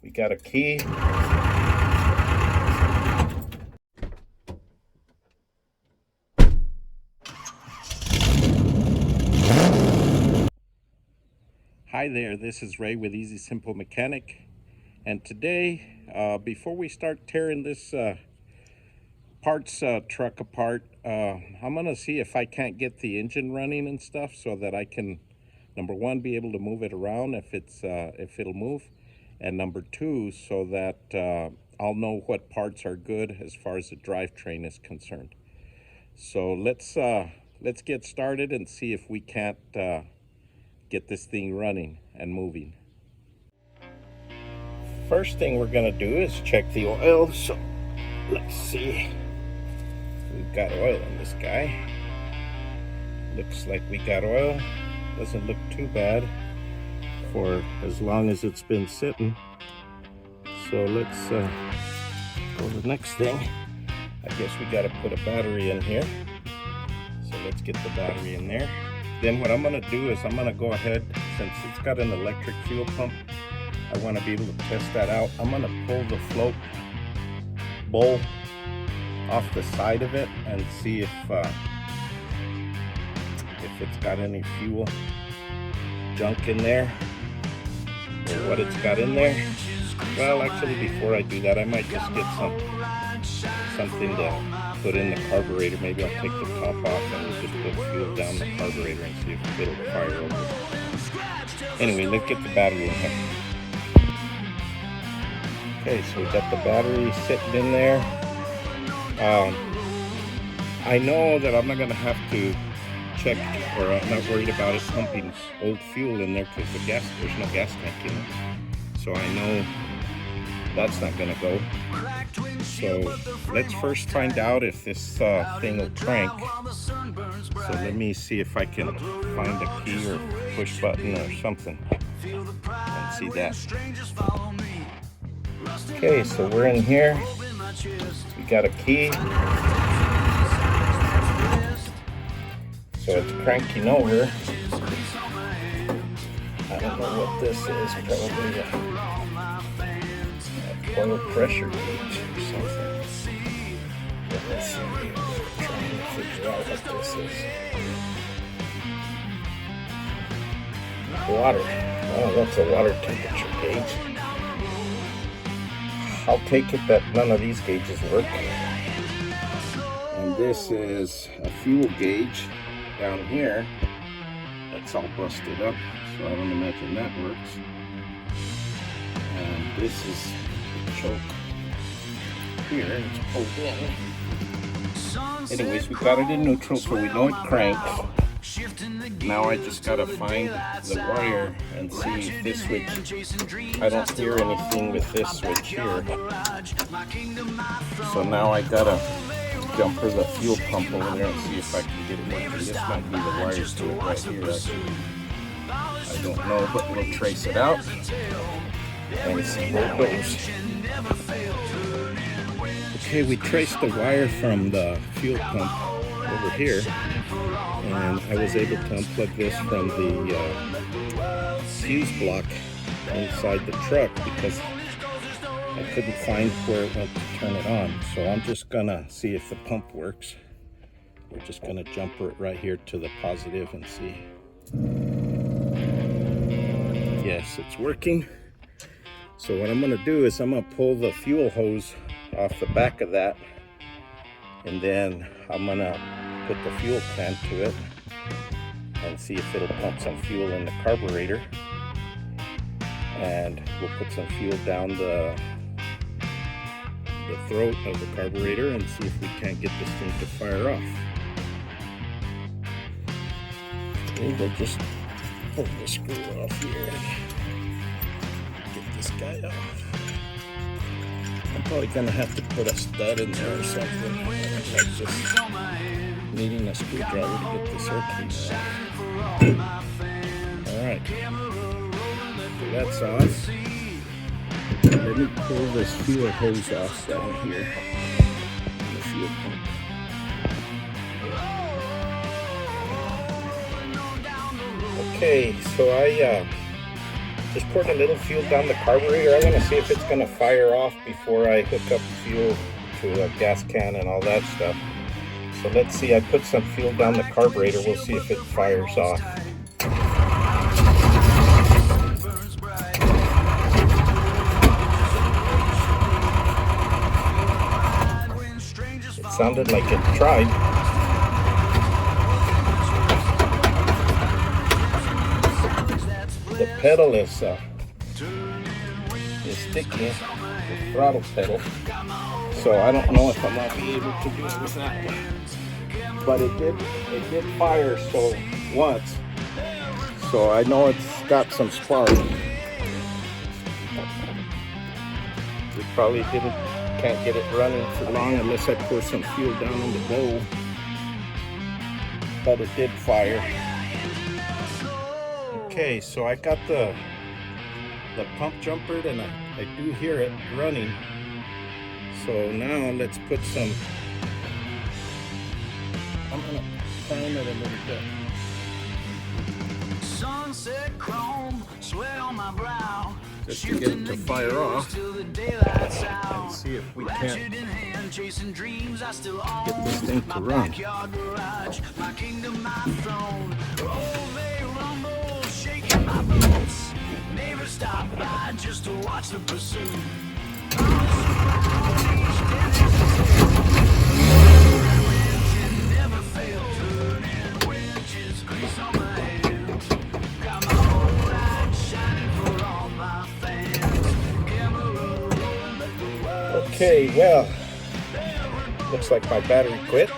We got a key. Hi there, this is Ray with Easy Simple Mechanic, and today, before we start tearing this parts truck apart, I'm gonna see if I can't get the engine running and stuff so that I can, number one, be able to move it around if it'll move, and number two, so that I'll know what parts are good as far as the drivetrain is concerned. So let's get started and see if we can't get this thing running and moving. First thing we're gonna do is check the oil. So let's see. We've got oil in this guy. Looks like we got oil. Doesn't look too bad for as long as it's been sitting. So let's go to the next thing. I guess we got to put a battery in here. So let's get the battery in there. Then what I'm going to do is I'm going to go ahead, since it's got an electric fuel pump, I want to be able to test that out. I'm going to pull the float bowl off the side of it and see if it's got any fuel junk in there or what it's got in there. Well, actually, before I do that, I might just get something to put in the carburetor. Maybe I'll take the top off and we'll just put fuel down the carburetor and see if it'll fire over. Anyway, let's get the battery in here. Okay, so we got the battery sitting in there. I know that I'm not going to have to check, or I'm not worried about it pumping old fuel in there because there's no gas tank in it. So I know that's not going to go. So let's first find out if this thing will crank. So let me see if I can find a key or push button or something and see that. Okay, so we're in here. We got a key. So it's cranking over. I don't know what this is, probably a oil pressure gauge or something. But let's see, I'm trying to figure out what this is. Water. Oh, that's a water temperature gauge. I'll take it that none of these gauges work. And this is a fuel gauge down here. That's all busted up, so I don't imagine that works. And this is the choke here, it's pulled in. Anyways, we got it in neutral, so we know it cranks. Now I just gotta find the wire and see if this switch, I don't hear anything with this switch here. So now I gotta jumper the fuel pump over there and see if I can get it working. This might be the wires to it right here, actually. I don't know, but we'll trace it out and see where it goes. Okay, we traced the wire from the fuel pump over here, and I was able to unplug this from the fuse block inside the truck because I couldn't find where it went to turn it on. So I'm just gonna see if the pump works. We're just gonna jumper it right here to the positive and see. Yes, it's working. So what I'm gonna do is I'm gonna pull the fuel hose off the back of that, and then I'm gonna put the fuel can to it and see if it'll pump some fuel in the carburetor, and we'll put some fuel down the throat of the carburetor and see if we can't get this thing to fire off. Okay, we'll just pull the screw off here and get this guy off. I'm probably gonna have to put a stud in there or something. Like just needing a screwdriver to get this working. Alright, so that's off. Let me pull this fuel hose off down here on the fuel pump. Okay, so Just poured a little fuel down the carburetor. I'm gonna see if it's gonna fire off before I hook up fuel to a gas can and all that stuff. So let's see, I put some fuel down the carburetor. We'll see if it fires off. It sounded like it tried. The pedal is sticky, the throttle pedal. So I don't know if I'm gonna be able to do it with that one. But it did fire once. So I know it's got some spark. We probably can't get it running for long unless I pour some fuel down in the bowl. But it did fire. Okay, so I got the pump jumpered and I do hear it running. So now let's put some, I'm gonna prime it a little bit. Sunset chrome, sweat on my brow. Just to get it to fire off and see if we can't get this thing to run. Never stop by just to watch the pursuit. Never fail, turning winches, grease on my hands. Got my whole light shining for all my fans. Okay, well, looks like my battery quit.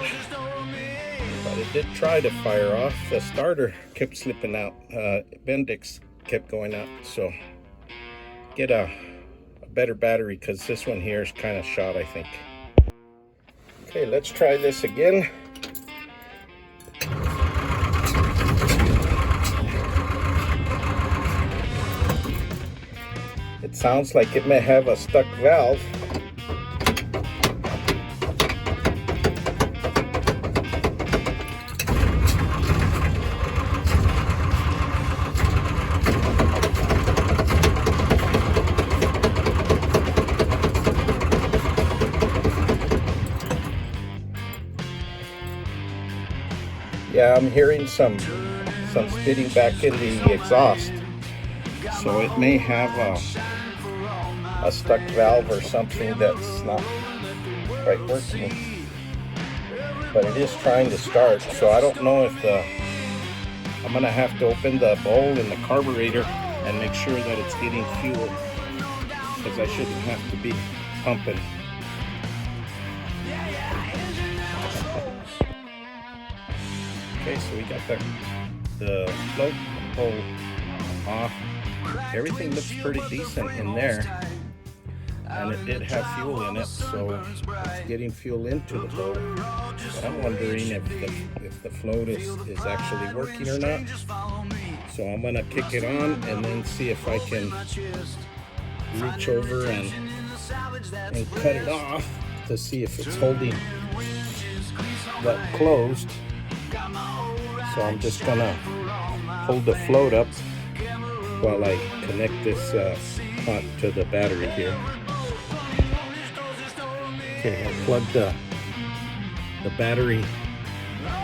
But it did try to fire off. The starter kept slipping out. Bendix kept going out. So get a better battery because this one here is kind of shot, I think. Okay, let's try this again. It sounds like it may have a stuck valve. Yeah, I'm hearing some spitting back in the exhaust. So it may have a stuck valve or something that's not quite working. But it is trying to start. So I don't know if I'm gonna have to open the bowl in the carburetor and make sure that it's getting fuel, because I shouldn't have to be pumping. Okay, so we got the float hole off. Everything looks pretty decent in there, and it did have fuel in it, so it's getting fuel into the bowl. But I'm wondering if the float is actually working or not. So I'm gonna kick it on and then see if I can reach over and cut it off to see if it's holding that closed. So I'm just gonna hold the float up while I connect this pot to the battery here. Okay, I plugged the battery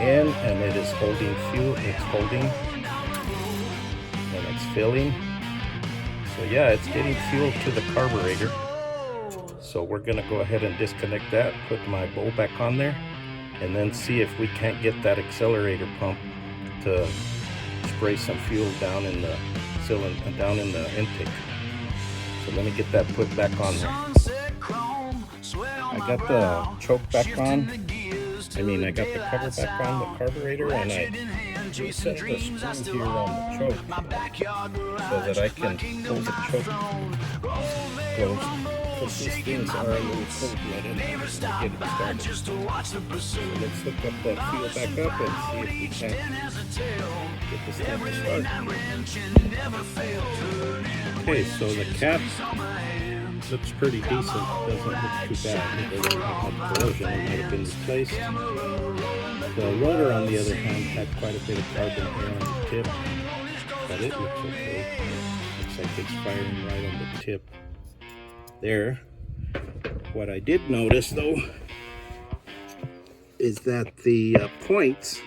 in, and it is holding fuel. It's holding and it's filling. So yeah, it's getting fuel to the carburetor. So we're gonna go ahead and disconnect that, put my bowl back on there, and then see if we can't get that accelerator pump to spray some fuel down in the cylinder, down in the intake. So let me get that put back on there. I got the choke back on. I got the cover back on the carburetor, and I reset the screw here on the choke so that I can pull the choke closed. Because these things are a little cold-blooded. Get it started. So let's hook up the fuel back up and see if we can get this thing to start. Okay, so the cap looks pretty decent. Doesn't look too bad. It doesn't have much corrosion. It might have been replaced. The rotor, on the other hand, had quite a bit of carbon here on the tip. but it looks okay. Looks like it's firing right on the tip there. What I did notice though is that the points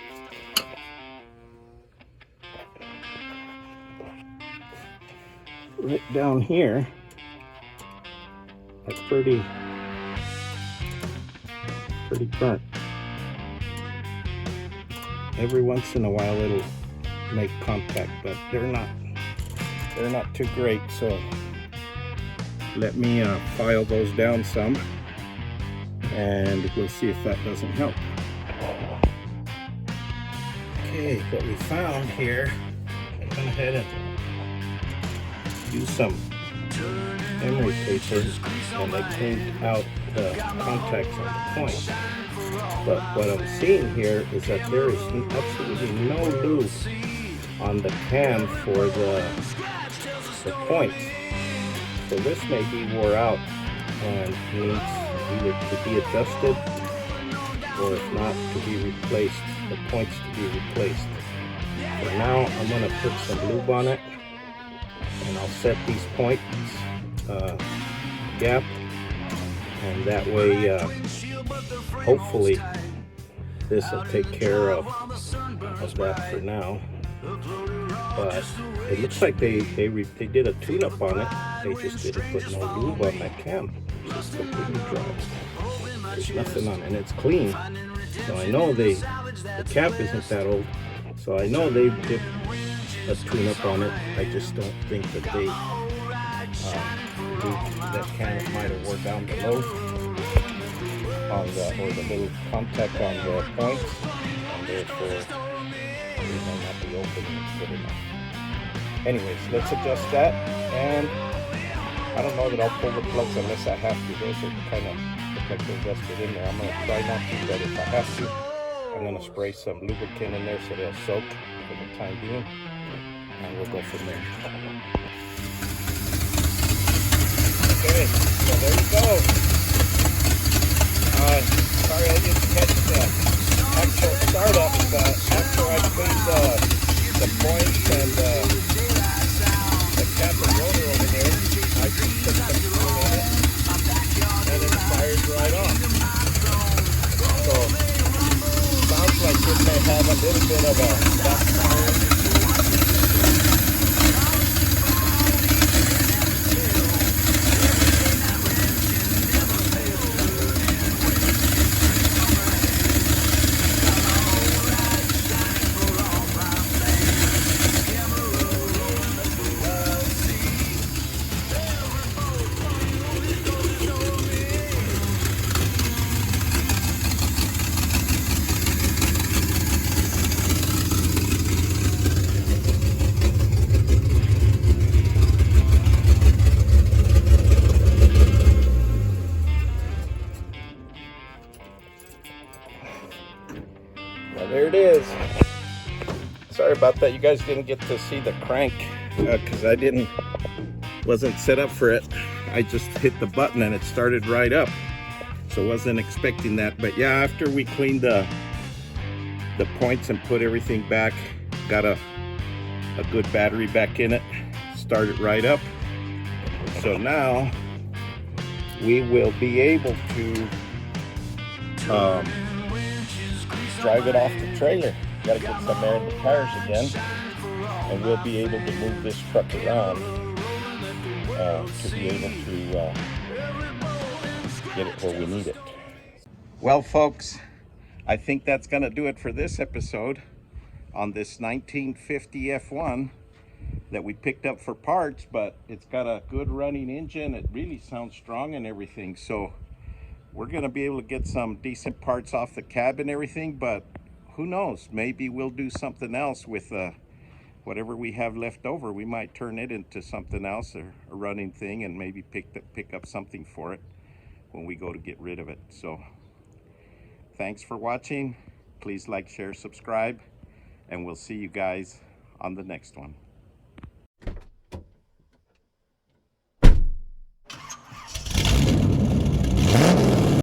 right down here are pretty burnt. Every once in a while it'll make contact, but they're not too great. So let me file those down some, and we'll see if that doesn't help. Okay, what we found here, I went ahead and used some emery paper, and I cleaned out the contacts on the point. But what I'm seeing here is that there is absolutely no lube on the cam for the points. So this may be wore out and needs either to be adjusted, or if not, to be replaced, the points to be replaced. For now, I'm going to put some lube on it, and I'll set these points gap, and that way hopefully this will take care of that for now. But it looks like they did a tune-up on it. They just didn't put no lube on that cam. It's just completely dry. There's nothing on it, and it's clean. So I know the cap isn't that old, so I know they did a tune-up on it. I just don't think that they that cam might have wore down below on or the little contact on the points, and therefore it may not be open good enough. Anyways, let's adjust that, and I don't know that I'll pull the plugs unless I have to. Those are kind of look like they're rusted in there. I'm going to try not to, but if I have to, I'm going to spray some lubricant in there so they'll soak for the time being, and we'll go from there. Okay, so there you go. Sorry I didn't catch the actual startup, but after I cleaned the points and the cap and rotor over there, I just put some fuel in it, and it fired right off. So, sounds like it may have a little bit of a backfire. There it is. Sorry about that. You guys didn't get to see the crank because I wasn't set up for it. I just hit the button and it started right up. So wasn't expecting that. But yeah, after we cleaned the points and put everything back, got a good battery back in it, started right up. So now we will be able to drive it off the trailer. Got to get some air in the tires again, and we'll be able to move this truck around to be able to get it where we need it. Well, folks, I think that's going to do it for this episode on this 1950 F1 that we picked up for parts, but it's got a good running engine. It really sounds strong and everything. So we're going to be able to get some decent parts off the cab and everything, but who knows? Maybe we'll do something else with whatever we have left over. We might turn it into something else, or a running thing, and maybe pick up something for it when we go to get rid of it. So thanks for watching. Please like, share, subscribe, and we'll see you guys on the next one.